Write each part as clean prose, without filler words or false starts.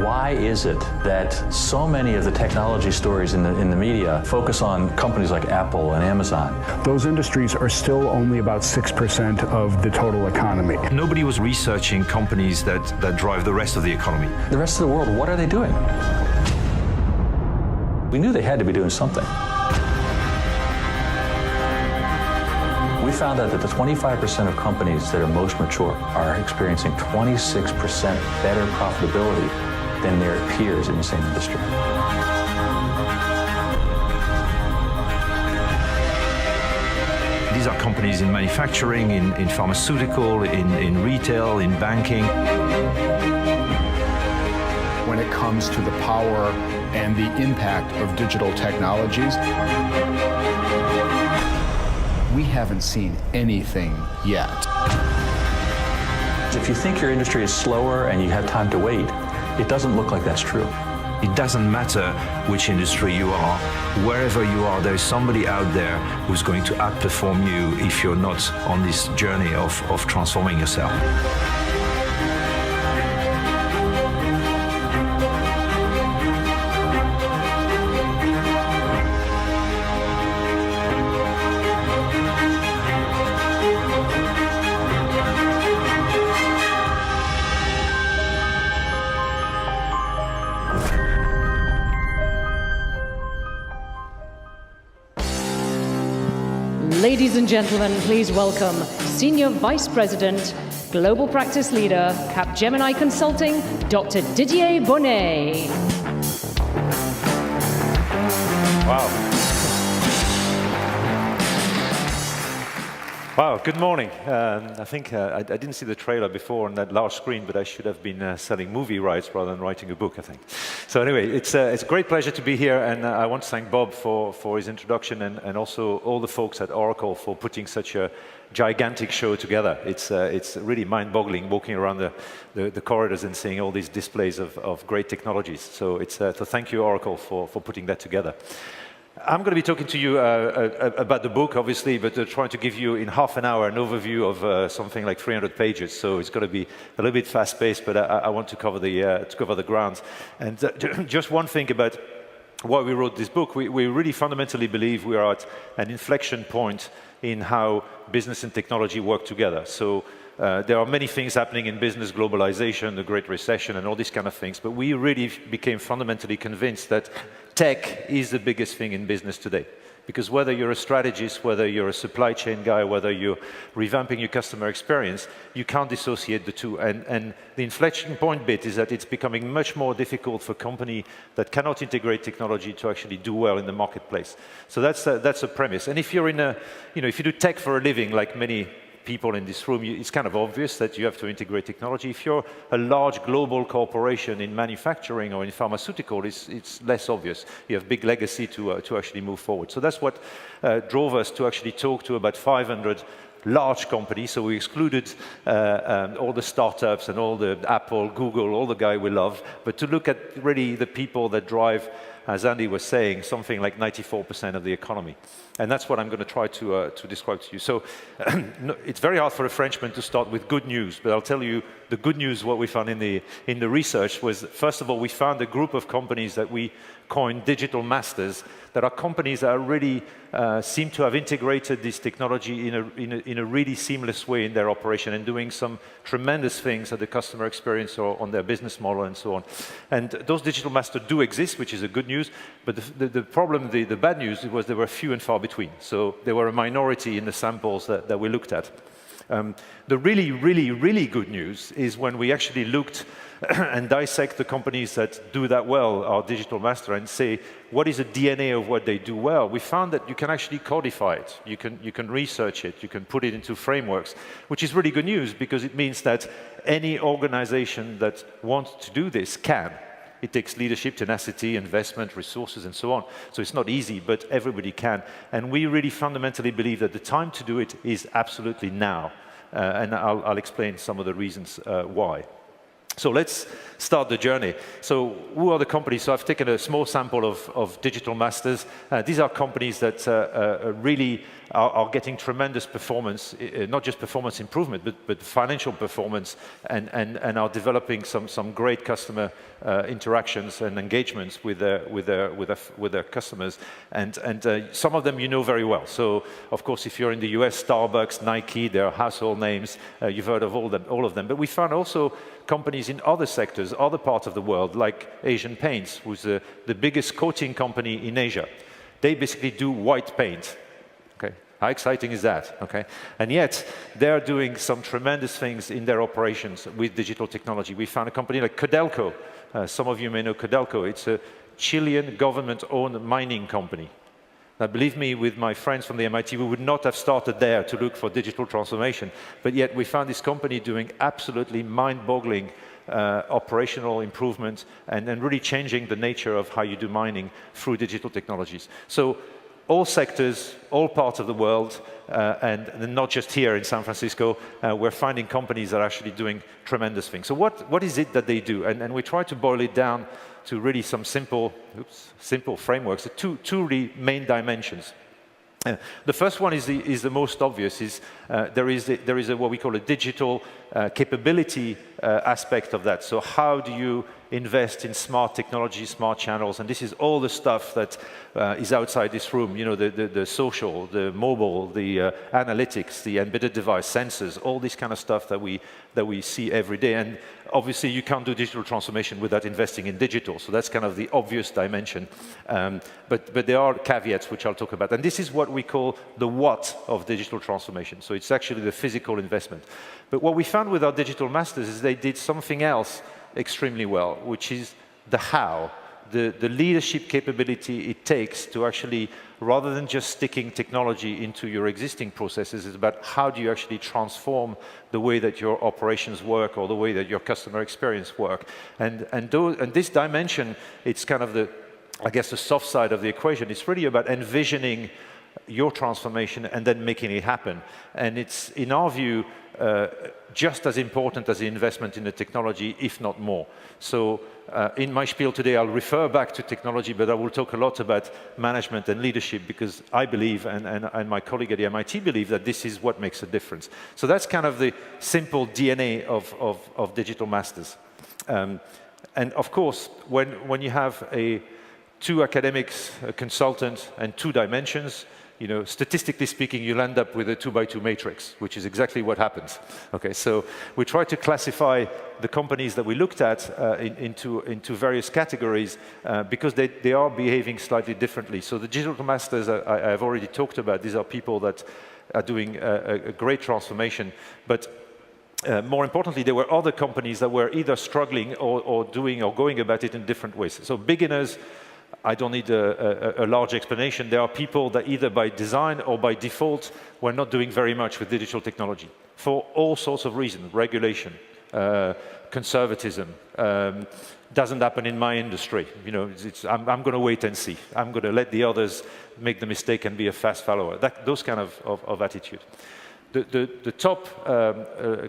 Why is it that so many of the technology stories in the media focus on companies like Apple and Amazon? Those industries are still only about 6% of the total economy. Nobody was researching companies that drive the rest of the economy. The rest of the world, what are they doing? We knew they had to be doing something. We found out that the 25% of companies that are most mature are experiencing 26% better profitability than their peers in the same industry. These are companies in manufacturing, in pharmaceutical, in retail, in banking. When it comes to the power and the impact of digital technologies, we haven't seen anything yet. If you think your industry is slower and you have time to wait, it doesn't look like that's true. It doesn't matter which industry you are. Wherever you are, there is somebody out there who's going to outperform you if you're not on this journey of transforming yourself. Ladies and gentlemen, please welcome Senior Vice President, Global Practice Leader, Capgemini Consulting, Dr. Didier Bonnet. Wow. Wow, good morning. I think I didn't see the trailer before on that large screen, but I should have been selling movie rights rather than writing a book, I think. So anyway, it's a great pleasure to be here, and I want to thank Bob for his introduction, and also all the folks at Oracle for putting such a gigantic show together. It's really mind-boggling walking around the corridors and seeing all these displays of great technologies. So thank you, Oracle, for putting that together. I'm going to be talking to you about the book, obviously, but trying to give you in half an hour an overview of something like 300 pages. So it's going to be a little bit fast-paced, but I want to cover the ground. And just one thing about why we wrote this book: we really fundamentally believe we are at an inflection point in how business and technology work together. So there are many things happening in business, globalization, the Great Recession, and all these kind of things, but we really became fundamentally convinced that tech is the biggest thing in business today. Because whether you're a strategist, whether you're a supply chain guy, whether you're revamping your customer experience, you can't dissociate the two. And the inflection point bit is that it's becoming much more difficult for companies that cannot integrate technology to actually do well in the marketplace. So that's a premise. And if you're if you do tech for a living, like many people in this room, it's kind of obvious that you have to integrate technology. If you're a large global corporation in manufacturing or in pharmaceutical, it's less obvious. You have big legacy to actually move forward. So that's what drove us to actually talk to about 500 large companies. So we excluded all the startups and all the Apple, Google, all the guys we love, but to look at really the people that drive, as Andy was saying, something like 94% of the economy. And that's what I'm going to try to describe to you. So it's very hard for a Frenchman to start with good news, but I'll tell you the good news. What we found in the research was, first of all, we found a group of companies that we coined digital masters, that are companies that really seem to have integrated this technology in a really seamless way in their operation and doing some tremendous things at the customer experience or on their business model and so on. And those digital masters do exist, which is a good news, but the problem, the bad news, was there were few and far between. So there were a minority in the samples that we looked at. The really, really, really good news is when we actually looked and dissect the companies that do that well, our digital master, and say, what is the DNA of what they do well? We found that you can actually codify it. You can research it. You can put it into frameworks, which is really good news because it means that any organization that wants to do this can. It takes leadership, tenacity, investment, resources, and so on. So it's not easy, but everybody can. And we really fundamentally believe that the time to do it is absolutely now. And I'll explain some of the reasons why. So let's start the journey. So who are the companies? So I've taken a small sample of digital masters. These are companies that really are getting tremendous performance, not just performance improvement, but financial performance, and are developing some great customer interactions and engagements with their customers. And some of them you know very well. So of course, if you're in the US, Starbucks, Nike, they're household names. You've heard of all of them. But we found also companies in other sectors, other parts of the world, like Asian Paints, who's the biggest coating company in Asia. They basically do white paint. Okay, how exciting is that? Okay, and yet they're doing some tremendous things in their operations with digital technology. We found a company like Codelco. Some of you may know Codelco. It's a Chilean government-owned mining company. Now, believe me, with my friends from the MIT, we would not have started there to look for digital transformation, but yet we found this company doing absolutely mind-boggling operational improvements and really changing the nature of how you do mining through digital technologies. So all sectors, all parts of the world, and not just here in San Francisco, we're finding companies that are actually doing tremendous things. So what is it that they do? And we try to boil it down to really some simple frameworks, two really main dimensions. The first one is the most obvious. There is what we call a digital capability aspect of that. So how do you invest in smart technology, smart channels? And this is all the stuff that is outside this room. You know, the social, the mobile, the analytics, the embedded device, sensors, all this kind of stuff that we see every day. And obviously, you can't do digital transformation without investing in digital. So that's kind of the obvious dimension. But there are caveats, which I'll talk about. And this is what we call the what of digital transformation. So it's actually the physical investment. But what we found with our digital masters is they did something else extremely well, which is the how, the leadership capability it takes to actually, rather than just sticking technology into your existing processes, it's about how do you actually transform the way that your operations work or the way that your customer experience work. And this dimension, it's kind of the soft side of the equation. It's really about envisioning your transformation and then making it happen. And it's, in our view, just as important as the investment in the technology, if not more. So in my spiel today, I'll refer back to technology, but I will talk a lot about management and leadership, because I believe, and my colleague at the MIT believe, that this is what makes a difference. So that's kind of the simple DNA of digital masters. And of course, when you have two academics, a consultant, and two dimensions, you know, statistically speaking, you'll end up with a 2x2 matrix, which is exactly what happens. Okay, so we try to classify the companies that we looked at into various categories because they are behaving slightly differently. So the digital masters I've already talked about. These are people that are doing a great transformation, but more importantly, there were other companies that were either struggling or going about it in different ways. So beginners, I don't need a large explanation. There are people that either by design or by default were not doing very much with digital technology for all sorts of reasons. Regulation, conservatism, doesn't happen in my industry. You know, I'm going to wait and see. I'm going to let the others make the mistake and be a fast follower. Those kind of attitude. The top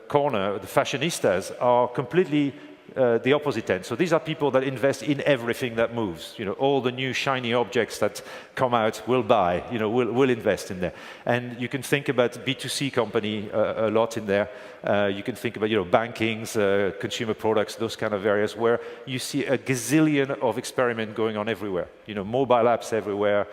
corner, the fashionistas, are completely the opposite end. So these are people that invest in everything that moves. You know, all the new shiny objects that come out, we'll buy. You know, we'll invest in there. And you can think about B2C company a lot in there. You can think about, you know, bankings, consumer products, those kind of areas where you see a gazillion of experiment going on everywhere. You know, mobile apps everywhere.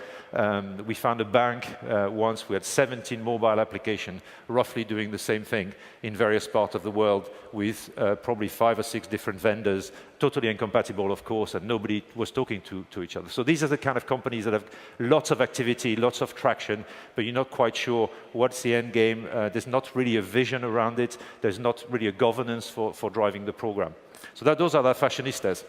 We found a bank once. We had 17 mobile applications roughly doing the same thing in various parts of the world with probably 5 or 6 different vendors, totally incompatible, of course, and nobody was talking to each other. So these are the kind of companies that have lots of activity, lots of traction, but you're not quite sure what's the end game. There's not really a vision around it. There's not really a governance for driving the program. So those are the fashionistas.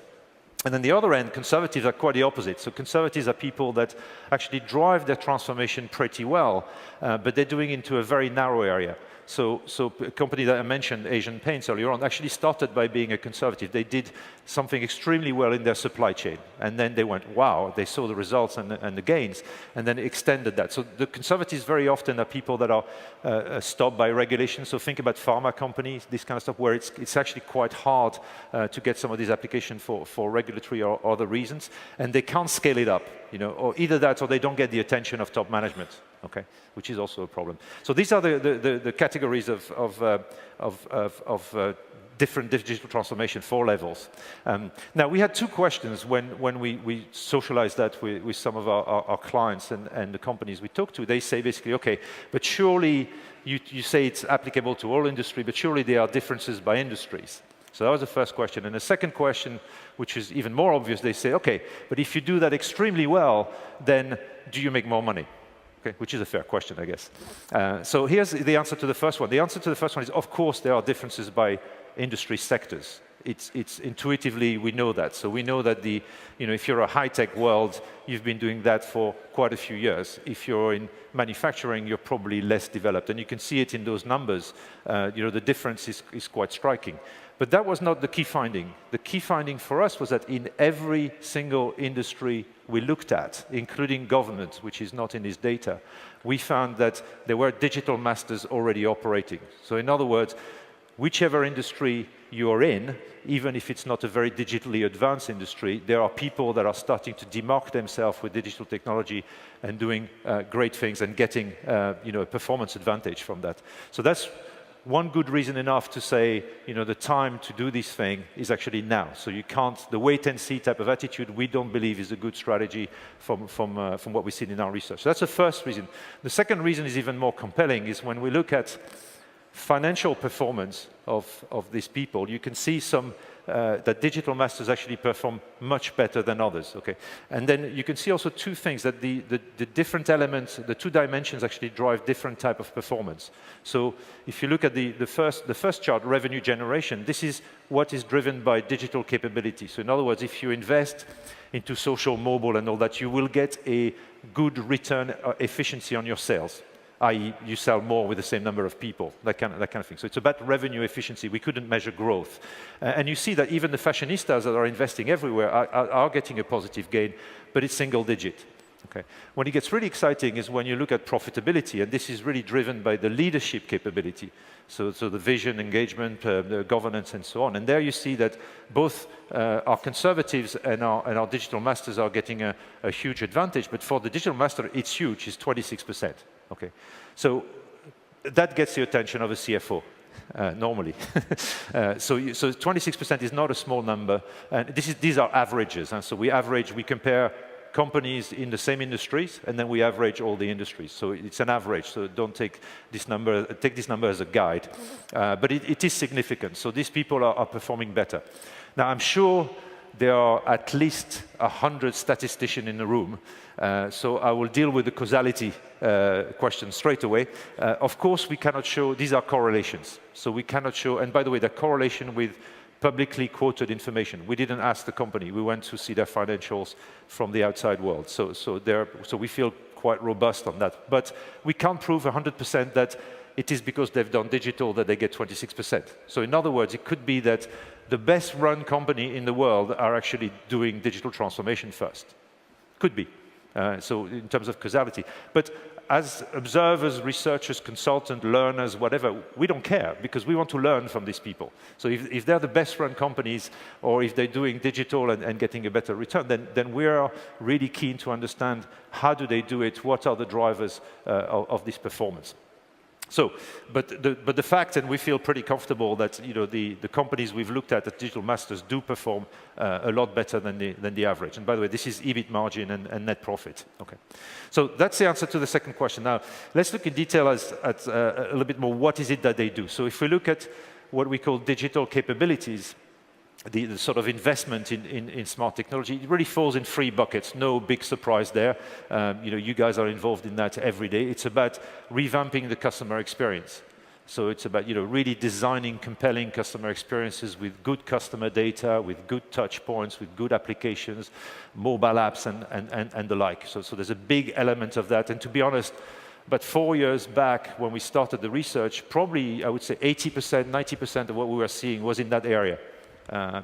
And then the other end, conservatives are quite the opposite. So conservatives are people that actually drive their transformation pretty well, but they're doing it into a very narrow area. So a company that I mentioned, Asian Paints earlier on, actually started by being a conservative. They did something extremely well in their supply chain, and then they went, wow, they saw the results and the gains, and then extended that. So the conservatives very often are people that are stopped by regulation. So think about pharma companies, this kind of stuff, where it's actually quite hard to get some of these applications for regulatory or other reasons, and they can't scale it up, or either that or they don't get the attention of top management, okay, which is also a problem. So these are the categories of different digital transformation, 4 levels. Now, we had 2 questions when we socialized that with some of our clients and the companies we talked to. They say basically, okay, but surely you say it's applicable to all industry, but surely there are differences by industries. So that was the first question. And the second question, which is even more obvious, they say, okay, but if you do that extremely well, then do you make more money? Okay, which is a fair question, I guess. So here's the answer to the first one. The answer to the first one is, of course, there are differences by industry sectors. It's intuitively, we know that. So we know that if you're a high-tech world, you've been doing that for quite a few years. If you're in manufacturing, you're probably less developed. And you can see it in those numbers. The difference is quite striking. But that was not the key finding. The key finding for us was that in every single industry we looked at, including government, which is not in this data, we found that there were digital masters already operating. So in other words, whichever industry you're in, even if it's not a very digitally advanced industry, there are people that are starting to demark themselves with digital technology and doing great things and getting a performance advantage from that. So that's one good reason enough to say, the time to do this thing is actually now. So you can't, the wait and see type of attitude, we don't believe is a good strategy from what we've seen in our research. So that's the first reason. The second reason is even more compelling, is when we look at financial performance of these people, you can see that digital masters actually perform much better than others, okay? And then you can see also 2 things, that the different elements, the 2 dimensions actually drive different type of performance. So if you look at the first chart, revenue generation, this is what is driven by digital capability. So in other words, if you invest into social, mobile and all that, you will get a good return efficiency on your sales, i.e. you sell more with the same number of people, that kind of thing. So it's about revenue efficiency. We couldn't measure growth. And you see that even the fashionistas that are investing everywhere are getting a positive gain, but it's single digit. Okay. When it gets really exciting is when you look at profitability, and this is really driven by the leadership capability. So the vision, engagement, the governance, and so on. And there you see that both our conservatives and our digital masters are getting a huge advantage, but for the digital master, it's huge, it's 26%. Okay, so that gets the attention of a CFO, normally. So 26% is not a small number, and these are averages. And so we compare companies in the same industries, and then we average all the industries. So it's an average, so don't take this number as a guide. But it is significant, so these people are performing better. Now, I'm sure there are at least 100 statisticians in the room, so I will deal with the causality question straight away. Of course, we cannot show, these are correlations, so we cannot show, and by the way, the correlation with publicly quoted information. We didn't ask the company, we went to see their financials from the outside world, so we feel quite robust on that. But we can't prove 100% that it is because they've done digital that they get 26%. So in other words, it could be that the best run company in the world are actually doing digital transformation first. Could be, so in terms of causality. But as observers, researchers, consultants, learners, whatever, we don't care because we want to learn from these people. So if they're the best run companies or if they're doing digital and getting a better return, then we're really keen to understand how do they do it, what are the drivers of this performance. So, but the fact, and we feel pretty comfortable that the companies we've looked at digital masters do perform a lot better than the average. And by the way, this is EBIT margin and net profit. Okay, so that's the answer to the second question. Now, let's look in detail at a little bit more. What is it that they do? So, if we look at what we call digital capabilities, the sort of investment in smart technology, it really falls in 3 buckets. No big surprise there. You guys are involved in that every day. It's about revamping the customer experience. So it's about really designing compelling customer experiences with good customer data, with good touch points, with good applications, mobile apps, and the like. So there's a big element of that. And to be honest, But 4 years back, when we started the research, probably, I would say 80%, 90% of what we were seeing was in that area.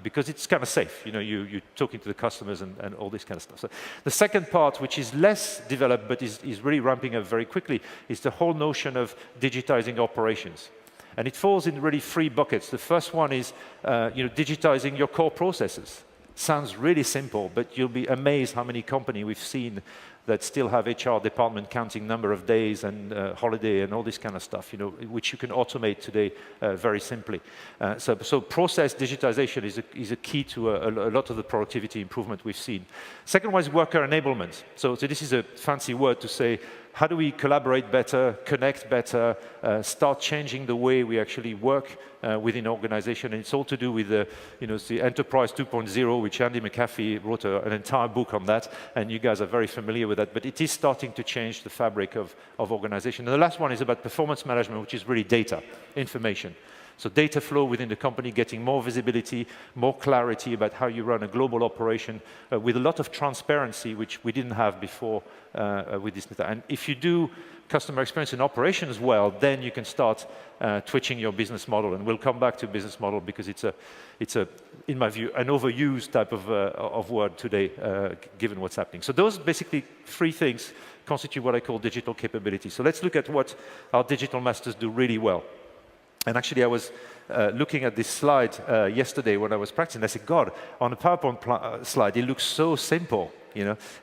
Because it's kind of safe, you're talking to the customers and all this kind of stuff. So the second part, which is less developed but is really ramping up very quickly, is the whole notion of digitizing operations. And it falls in really 3 buckets. The first one is digitizing your core processes. Sounds really simple, but you'll be amazed how many companies we've seen that still have HR department counting number of days and holiday and all this kind of stuff, which you can automate today very simply. So process digitization is a key to a lot of the productivity improvement we've seen. Second one is worker enablement. So this is a fancy word to say, how do we collaborate better, connect better, start changing the way we actually work within organization? And it's all to do with the Enterprise 2.0, which Andy McAfee wrote an entire book on that, and you guys are very familiar with that. But it is starting to change the fabric of organization. And the last one is about performance management, which is really data, information. So data flow within the company, getting more visibility, more clarity about how you run a global operation with a lot of transparency, which we didn't have before with this data. And if you do customer experience and operations well, then you can start twitching your business model. And we'll come back to business model because it's in my view, an overused type of word today, given what's happening. So those basically 3 things constitute what I call digital capability. So let's look at what our digital masters do really well. And actually, I was looking at this slide yesterday when I was practicing. I said, God, on a PowerPoint slide, it looks so simple.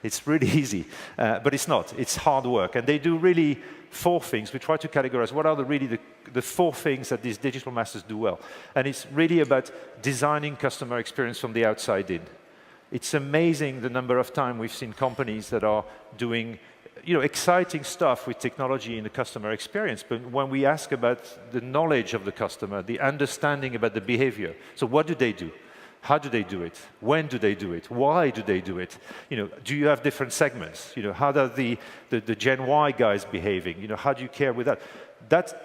It's really easy. But it's not. It's hard work. And they do really 4 things. We try to categorize what are the 4 things that these digital masters do well. And it's really about designing customer experience from the outside in. It's amazing the number of times we've seen companies that are doing exciting stuff with technology in the customer experience, but when we ask about the knowledge of the customer, the understanding about the behavior, so what do they do? How do they do it? When do they do it? Why do they do it? Do you have different segments? How are the Gen Y guys behaving? How do you care with that? That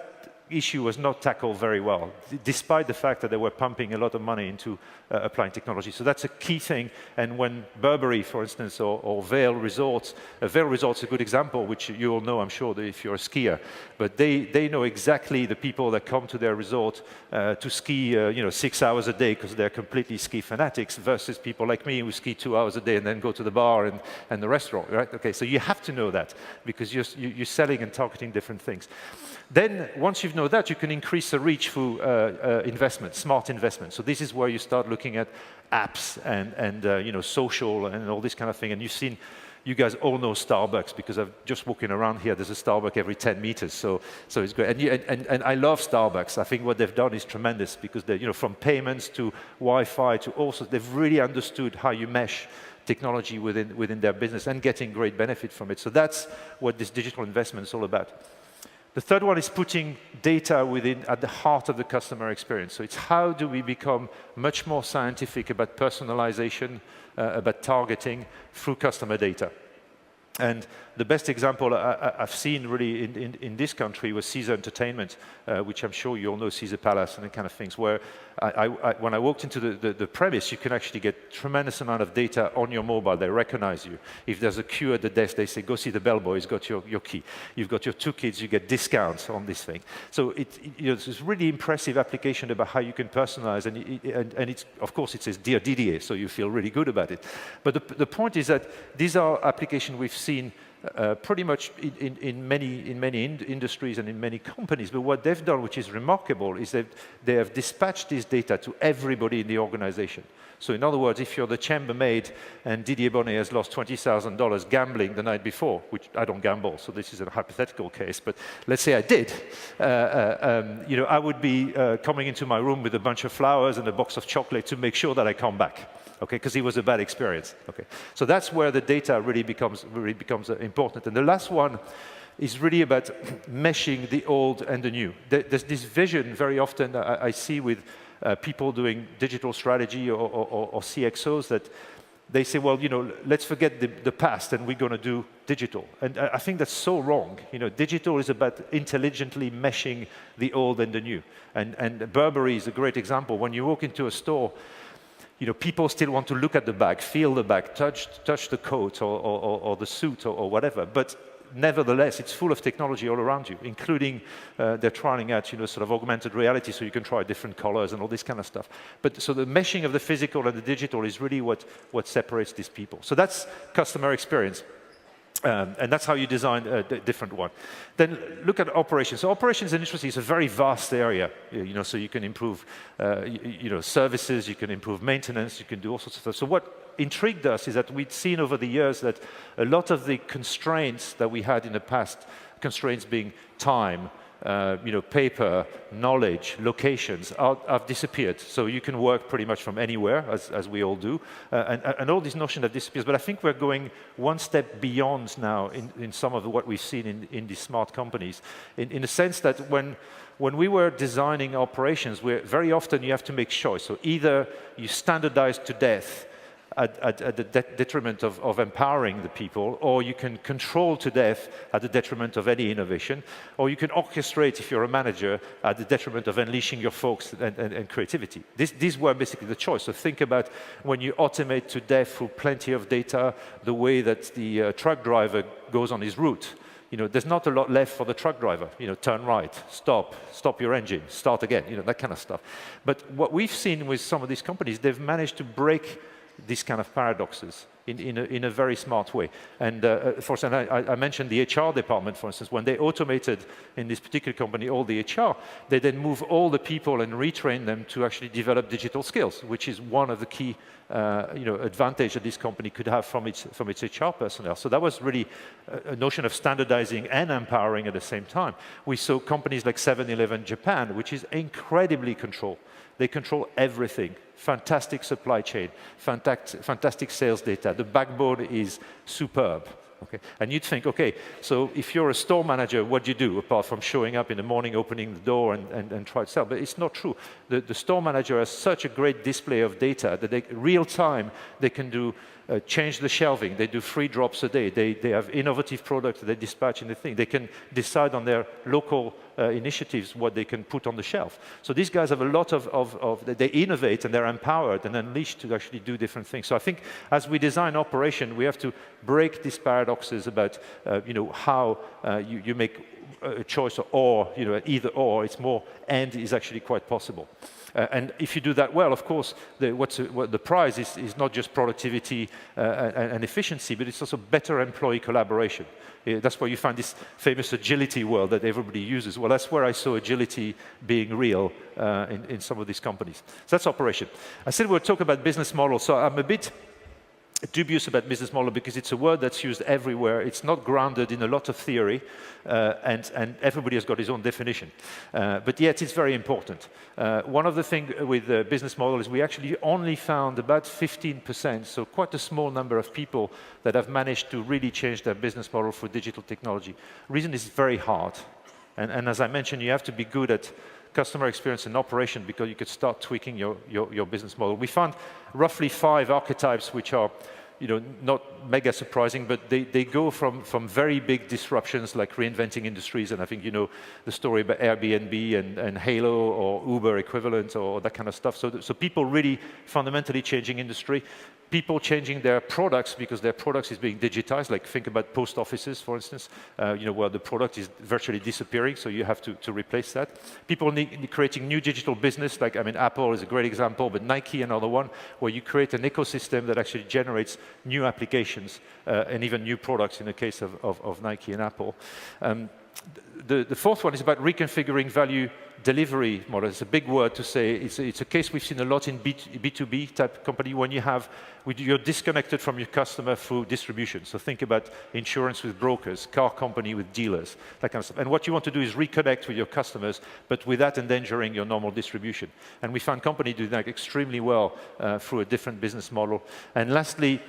issue was not tackled very well, despite the fact that they were pumping a lot of money into applying technology. So that's a key thing. And when Burberry, for instance, or Vail Resorts is a good example, which you all know, I'm sure, that if you're a skier, but they know exactly the people that come to their resort to ski 6 hours a day because they're completely ski fanatics versus people like me who ski 2 hours a day and then go to the bar and the restaurant, right? Okay, so you have to know that because you're selling and targeting different things. Then, once you know that, you can increase the reach through investment, smart investment. So this is where you start looking at apps and social and all this kind of thing. And you guys all know Starbucks because I'm just walking around here. There's a Starbucks every 10 meters, so it's great. And I love Starbucks. I think what they've done is tremendous because they, from payments to Wi-Fi to also, they've really understood how you mesh technology within their business and getting great benefit from it. So that's what this digital investment is all about. The third one is putting data at the heart of the customer experience. So it's how do we become much more scientific about personalization, about targeting through customer data. And the best example I've seen really in this country was Caesar Entertainment, which I'm sure you all know, Caesar Palace and that kind of things, where when I walked into the premise, you can actually get tremendous amount of data on your mobile. They recognize you. If there's a queue at the desk, they say, go see the bellboy, he's got your key. You've got your 2 kids, you get discounts on this thing. So it's a really impressive application about how you can personalize, and it's, of course, it says, Dear Didier, so you feel really good about it. But the point is that these are applications we've seen pretty much in many industries and in many companies. But what they've done, which is remarkable, is that they have dispatched this data to everybody in the organization. So in other words, if you're the chambermaid and Didier Bonnet has lost $20,000 gambling the night before, which I don't gamble, so this is a hypothetical case, but let's say I did, I would be coming into my room with a bunch of flowers and a box of chocolate to make sure that I come back. Okay, because it was a bad experience. Okay, so that's where the data really becomes important. And the last one is really about meshing the old and the new. There's this vision very often I see with people doing digital strategy or CXOs that they say, well, let's forget the past and we're going to do digital. And I think that's so wrong. Digital is about intelligently meshing the old and the new. And Burberry is a great example. When you walk into a store, people still want to look at the bag, feel the bag, touch the coat or the suit or whatever. But nevertheless, it's full of technology all around you, including they're trying out, sort of augmented reality, so you can try different colors and all this kind of stuff. But so the meshing of the physical and the digital is really what separates these people. So that's customer experience. And that's how you design a different one. Then look at operations. So operations and industry is a very vast area, so you can improve services, you can improve maintenance, you can do all sorts of stuff. So what intrigued us is that we'd seen over the years that a lot of the constraints that we had in the past, constraints being time, paper, knowledge, locations, have disappeared. So you can work pretty much from anywhere, as we all do. And all these notions have disappeared. But I think we're going one step beyond now in some of what we've seen in these smart companies, in the sense that when we were designing operations, very often you have to make choice. So either you standardize to death, at the detriment of empowering the people, or you can control to death at the detriment of any innovation, or you can orchestrate, if you're a manager, at the detriment of unleashing your folks and creativity. These were basically the choice. So think about when you automate to death through plenty of data, the way that the truck driver goes on his route. There's not a lot left for the truck driver. Turn right, stop your engine, start again, that kind of stuff. But what we've seen with some of these companies, they've managed to break these kind of paradoxes in a very smart way. And for instance, I mentioned the HR department, for instance. When they automated in this particular company all the HR, they then move all the people and retrain them to actually develop digital skills, which is one of the key advantage that this company could have from its HR personnel. So that was really a notion of standardizing and empowering at the same time. We saw companies like 7-Eleven Japan, which is incredibly controlled. They control everything. Fantastic supply chain, fantastic sales data. The backbone is superb. Okay? And you'd think, okay, so if you're a store manager, what do you do apart from showing up in the morning, opening the door and try to sell? But it's not true. The store manager has such a great display of data that real time they can do change the shelving. They do 3 drops a day. They have innovative products they dispatch in the thing. They can decide on their local initiatives what they can put on the shelf. So these guys have a lot they innovate and they're empowered and unleashed to actually do different things. So I think as we design operation, we have to break these paradoxes about how you make a choice or either or. It's more and is actually quite possible. And if you do that well, of course, the prize is not just productivity and efficiency, but it's also better employee collaboration. That's why you find this famous agility word that everybody uses. Well, that's where I saw agility being real in some of these companies. So that's operation. I said we'll talk about business model. So I'm a bit dubious about business model because it's a word that's used everywhere. It's not grounded in a lot of theory, and everybody has got his own definition. But yet it's very important. One of the things with the business model is we actually only found about 15%, so quite a small number of people that have managed to really change their business model for digital technology. Reason is very hard. And as I mentioned, you have to be good at customer experience and operation because you could start tweaking your business model. We found roughly 5 archetypes which are not mega surprising, but they go from very big disruptions like reinventing industries, and I think the story about Airbnb and Halo or Uber equivalent or that kind of stuff. So people really fundamentally changing industry. People changing their products because their products is being digitized, like think about post offices, for instance, where the product is virtually disappearing, so you have to replace that. People creating new digital business, like, Apple is a great example, but Nike another one, where you create an ecosystem that actually generates new applications and even new products in the case of Nike and Apple. The fourth one is about reconfiguring value delivery model. It's a big word to say. It's a case we've seen a lot in B2B type company when you're disconnected from your customer through distribution. So think about insurance with brokers, car company with dealers, that kind of stuff. And what you want to do is reconnect with your customers, but without endangering your normal distribution. And we found companies doing that extremely well through a different business model. And lastly,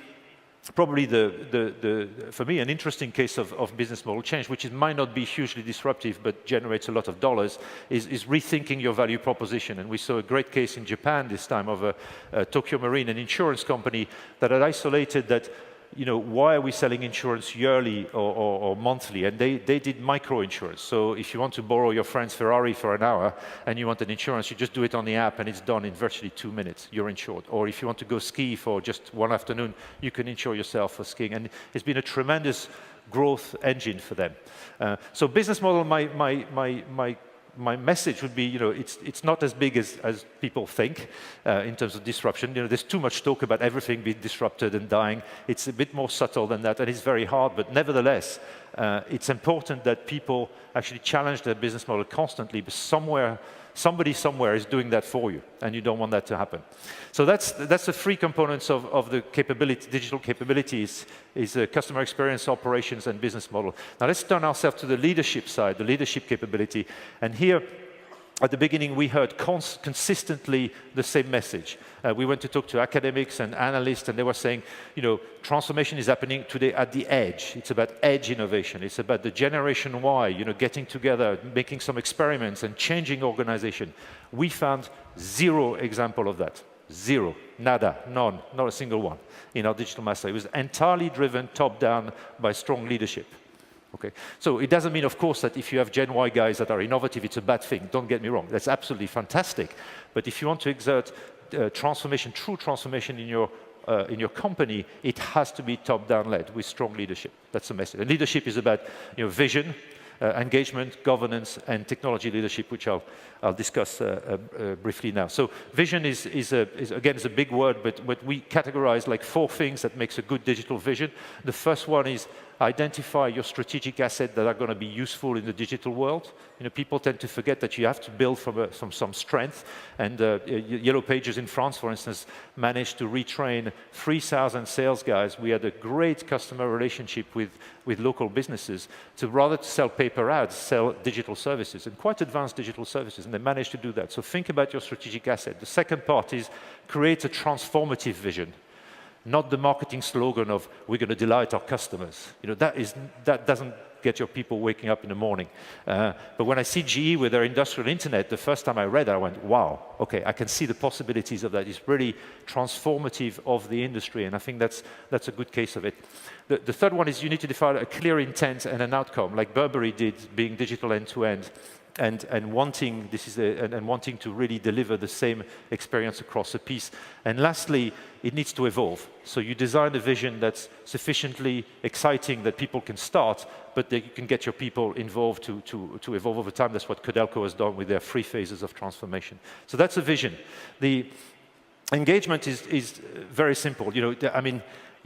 probably for me, an interesting case of business model change, which might not be hugely disruptive but generates a lot of dollars, is rethinking your value proposition. And we saw a great case in Japan this time of a Tokyo Marine, an insurance company that had isolated that why are we selling insurance yearly or monthly? And they did micro insurance. So if you want to borrow your friend's Ferrari for an hour and you want an insurance, you just do it on the app and it's done in virtually 2 minutes. You're insured. Or if you want to go ski for just one afternoon, you can insure yourself for skiing. And it's been a tremendous growth engine for them. So business model, my message would be, it's not as big as people think in terms of disruption. There's too much talk about everything being disrupted and dying. It's a bit more subtle than that, and it's very hard. But nevertheless, it's important that people actually challenge their business model constantly. But somebody somewhere is doing that for you, and you don't want that to happen. So that's the three components of the capability, digital capabilities, is customer experience, operations, and business model. Now let's turn ourselves to the leadership side, the leadership capability. And here, at the beginning, we heard consistently the same message. We went to talk to academics and analysts, and they were saying, transformation is happening today at the edge. It's about edge innovation. It's about the Generation Y, getting together, making some experiments, and changing organization. We found zero example of that. Zero, nada, none, not a single one in our digital master. It was entirely driven top-down by strong leadership. Okay. So it doesn't mean, of course, that if you have Gen Y guys that are innovative, it's a bad thing. Don't get me wrong. That's absolutely fantastic. But if you want to exert transformation, true transformation in your company, it has to be top-down led with strong leadership. That's the message. And leadership is about vision, engagement, governance, and technology leadership, which I'll discuss briefly now. So vision is again, a big word, but we categorize like 4 things that makes a good digital vision. The first one is identify your strategic assets that are going to be useful in the digital world. People tend to forget that you have to build from some strength. And Yellow Pages in France, for instance, managed to retrain 3,000 sales guys. We had a great customer relationship with local businesses to rather sell paper ads, sell digital services, and quite advanced digital services. And they managed to do that. So think about your strategic asset. The second part is create a transformative vision. Not the marketing slogan of, we're going to delight our customers. That doesn't get your people waking up in the morning. But when I see GE with their industrial internet, the first time I read it, I went, wow, okay, I can see the possibilities of that. It's really transformative of the industry, and I think that's a good case of it. The third one is you need to define a clear intent and an outcome, like Burberry did, being digital end-to-end. And wanting to really deliver the same experience across a piece. And lastly, it needs to evolve. So you design a vision that's sufficiently exciting that people can start, but that you can get your people involved to evolve over time. That's what Codelco has done with their 3 phases of transformation. So that's a vision. The engagement is very simple.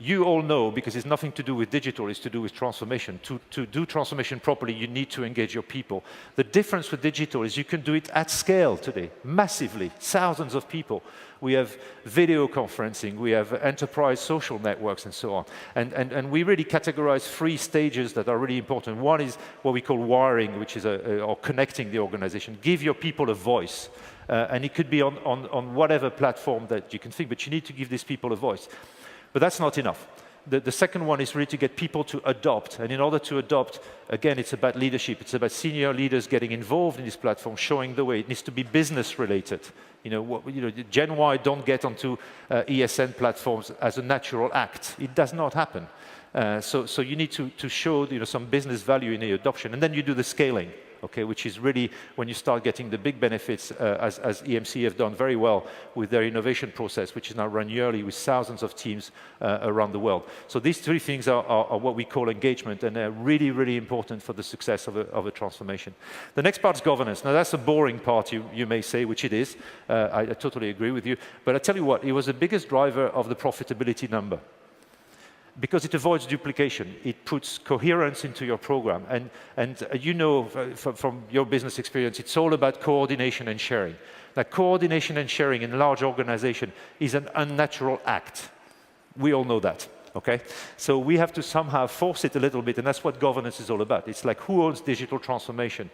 You all know, because it's nothing to do with digital, it's to do with transformation. To do transformation properly, you need to engage your people. The difference with digital is you can do it at scale today, massively, thousands of people. We have video conferencing, we have enterprise social networks, and so on. And we really categorize 3 stages that are really important. One is what we call wiring, which is or connecting the organization. Give your people a voice. And it could be on whatever platform that you can think, but you need to give these people a voice. But that's not enough. The second one is really to get people to adopt. And in order to adopt, again, it's about leadership. It's about senior leaders getting involved in this platform, showing the way. It needs to be business related. Gen Y don't get onto ESN platforms as a natural act. It does not happen. So you need to show some business value in the adoption. And then you do the scaling. Okay, which is really when you start getting the big benefits, as EMC have done very well with their innovation process, which is now run yearly with thousands of teams around the world. So these 3 things are what we call engagement, and they're really, really important for the success of a transformation. The next part is governance. Now, that's a boring part, you may say, which it is. I totally agree with you. But I tell you what, it was the biggest driver of the profitability number. Because it avoids duplication. It puts coherence into your program. And from your business experience, it's all about coordination and sharing. Now, coordination and sharing in a large organization is an unnatural act. We all know that, okay? So we have to somehow force it a little bit, and that's what governance is all about. It's like, who owns digital transformation?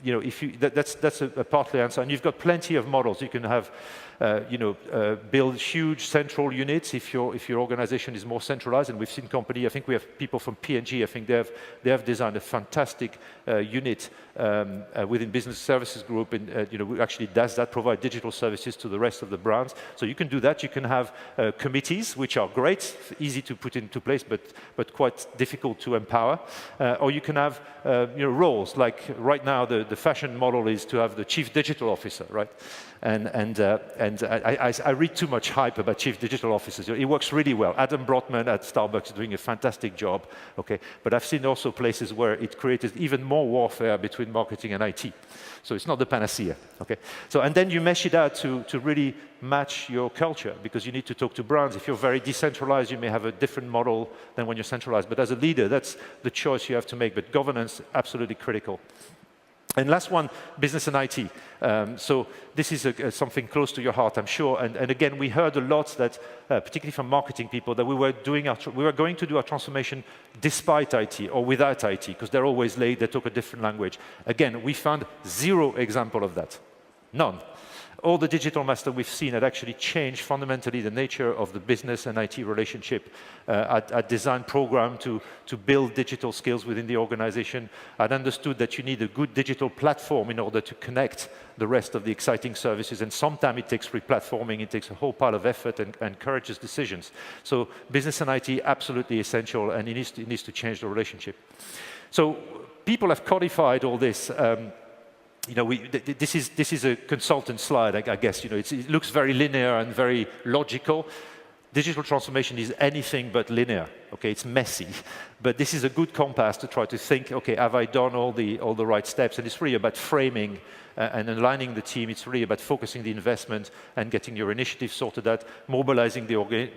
you know, if you, that's a partly answer. And you've got plenty of models. You can have, build huge central units if your organization is more centralized. And we've seen company. I think we have people from P&G. I think they have designed a fantastic unit within Business Services Group, and who actually does that, provide digital services to the rest of the brands. So you can do that. You can have committees, which are great, easy to put into place, but quite difficult to empower. Or you can have roles, like right now the fashion model is to have the chief digital officer, right? And I read too much hype about chief digital officers. It works really well. Adam Brotman at Starbucks is doing a fantastic job, okay? But I've seen also places where it created even more warfare between marketing and IT. So it's not the panacea, okay? So, and then you mesh it out to really match your culture, because you need to talk to brands. If you're very decentralized, you may have a different model than when you're centralized. But as a leader, that's the choice you have to make. But governance, absolutely critical. And last one, business and IT. So this is something close to your heart, I'm sure. And again, we heard a lot that, particularly from marketing people, that we were going to do our transformation despite IT or without IT, because they're always late, they talk a different language. Again, we found zero example of that. None. All the digital masters we've seen had actually changed fundamentally the nature of the business and IT relationship. I'd designed program to build digital skills within the organization. I'd understood that you need a good digital platform in order to connect the rest of the exciting services, and sometimes it takes re-platforming, it takes a whole pile of effort and courageous decisions. So business and IT, absolutely essential, and it needs to change the relationship. So people have codified all this. This is a consultant slide, I guess. It looks very linear and very logical. Digital transformation is anything but linear. Okay, it's messy, but this is a good compass to try to think. Okay, have I done all the right steps? And it's really about framing and aligning the team. It's really about focusing the investment and getting your initiatives sorted out, mobilizing the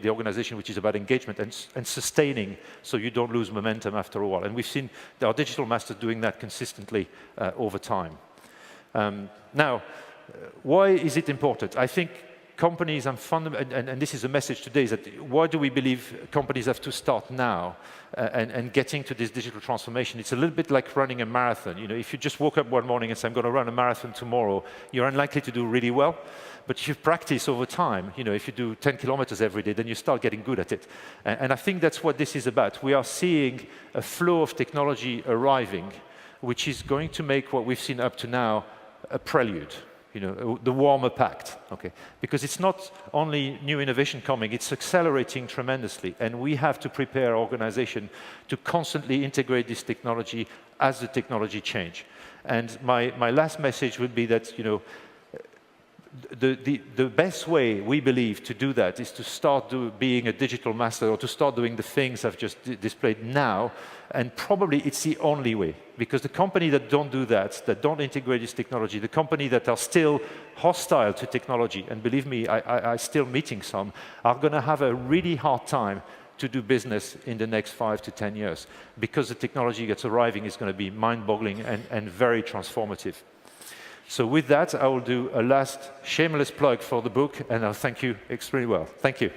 organization, which is about engagement and sustaining, so you don't lose momentum after a while. And we've seen our digital masters doing that consistently over time. Now, why is it important? I think companies, and this is a message today, is that why do we believe companies have to start now and getting to this digital transformation? It's a little bit like running a marathon. If you just woke up one morning and say, I'm going to run a marathon tomorrow, you're unlikely to do really well. But if you practice over time, if you do 10 kilometers every day, then you start getting good at it. And I think that's what this is about. We are seeing a flow of technology arriving, which is going to make what we've seen up to now a prelude, the warmer pact, okay? Because it's not only new innovation coming, it's accelerating tremendously, and we have to prepare our organization to constantly integrate this technology as the technology change. And my last message would be that, the best way, we believe, to do that is to start being a digital master, or to start doing the things I've just displayed now, and probably it's the only way. Because the company that don't do that don't integrate this technology, the company that are still hostile to technology, and believe me, I'm still meeting some, are going to have a really hard time to do business in the next 5 to 10 years, because the technology that's arriving is going to be mind-boggling and very transformative. So with that, I will do a last shameless plug for the book, and I'll thank you extremely well. Thank you.